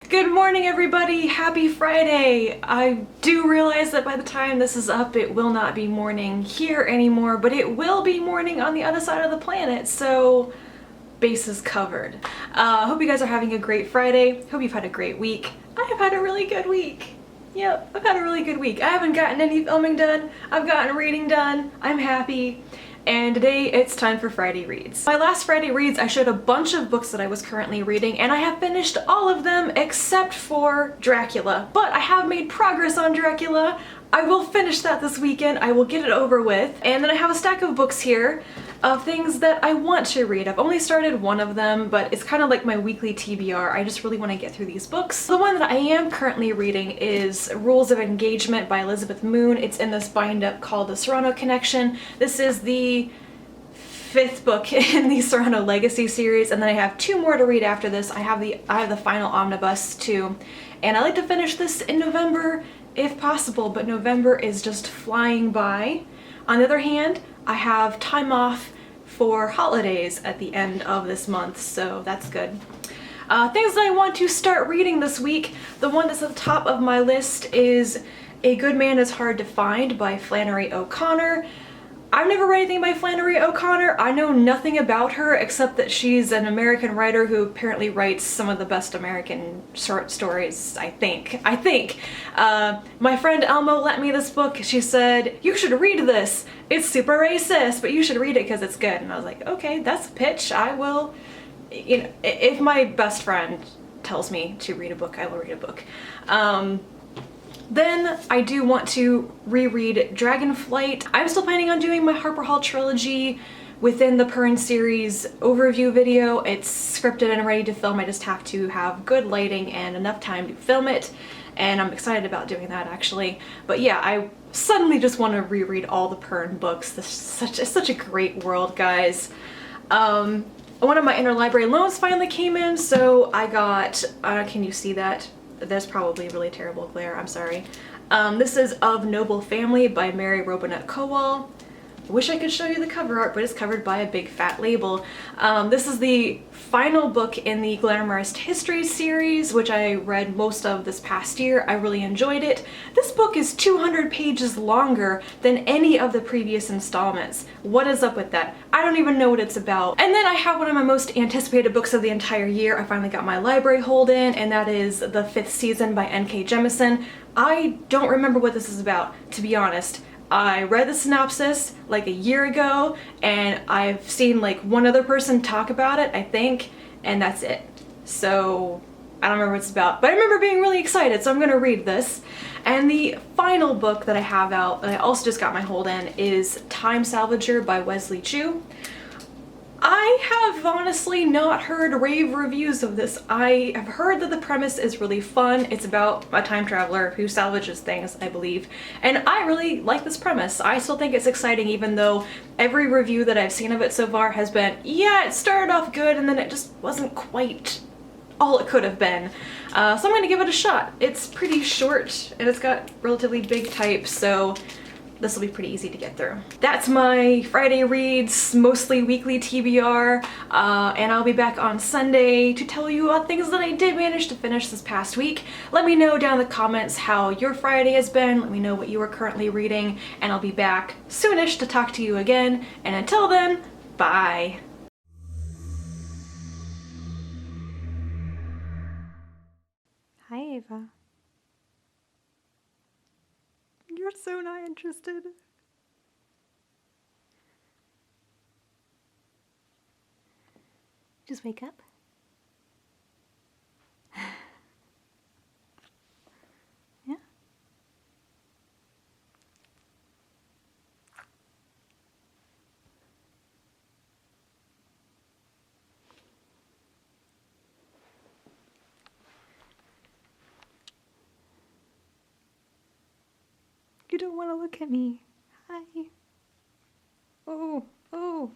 Good morning, everybody! Happy Friday! I do realize that by the time this is up, it will not be morning here anymore, but it will be morning on the other side of the planet, so bases covered. Hope you guys are having a great Friday. Hope you've had a great week. I have had a really good week. Yep, I've had a really good week. I haven't gotten any filming done. I've gotten reading done. I'm happy. And today it's time for Friday Reads. My last Friday Reads, I showed a bunch of books that I was currently reading, and I have finished all of them except for Dracula. But I have made progress on Dracula. I will finish that this weekend. I will get it over with. And then I have a stack of books here of things that I want to read. I've only started one of them, but it's kind of like my weekly TBR. I just really want to get through these books. The one that I am currently reading is Rules of Engagement by Elizabeth Moon. It's in this bind-up called The Serrano Connection. This is the 5th book in the Serrano Legacy series, and then I have 2 more to read after this. I have the final omnibus too, and I like to finish this in November if possible, but November is just flying by. On the other hand, I have time off for holidays at the end of this month, so that's good. Things that I want to start reading this week. The one that's at the top of my list is A Good Man is Hard to Find by Flannery O'Connor. I've never read anything by Flannery O'Connor. I know nothing about her except that she's an American writer who apparently writes some of the best American short stories, I think. My friend Elmo lent me this book. She said, "You should read this. It's super racist, but you should read it because it's good." And I was like, okay, that's a pitch. I will, you know, if my best friend tells me to read a book, I will read a book. Then I do want to reread Dragonflight. I'm still planning on doing my Harper Hall trilogy within the Pern series overview video. It's scripted and ready to film. I just have to have good lighting and enough time to film it, and I'm excited about doing that actually. But yeah, I suddenly just want to reread all the Pern books. It's such a great world, guys. One of my interlibrary loans finally came in, so I got, can you see that? There's probably really terrible glare, I'm sorry. This is Of Noble Family by Mary Robinette Kowal. I wish I could show you the cover art, but it's covered by a big fat label. This is the final book in the Glamourist History series, which I read most of this past year. I really enjoyed it. This book is 200 pages longer than any of the previous installments. What is up with that? I don't even know what it's about. And then I have one of my most anticipated books of the entire year. I finally got my library hold in, and that is The 5th Season by N.K. Jemisin. I don't remember what this is about, to be honest. I read the synopsis like a year ago, and I've seen like one other person talk about it, I think, and that's it. So I don't remember what it's about, but I remember being really excited, so I'm gonna read this. And the final book that I have out, that I also just got my hold in, is Time Salvager by Wesley Chu. I have honestly not heard rave reviews of this. I have heard that the premise is really fun. It's about a time traveler who salvages things, I believe, and I really like this premise. I still think it's exciting, even though every review that I've seen of it so far has been, yeah, it started off good and then it just wasn't quite all it could have been. So I'm gonna give it a shot. It's pretty short and it's got relatively big type, so this will be pretty easy to get through. That's my Friday Reads, mostly weekly TBR, and I'll be back on Sunday to tell you about things that I did manage to finish this past week. Let me know down in the comments how your Friday has been. Let me know what you are currently reading, and I'll be back soonish to talk to you again. And until then, bye. Hi, Ava. You're so not interested. Just wake up. Yeah? You don't want to look at me. Hi. Oh, oh.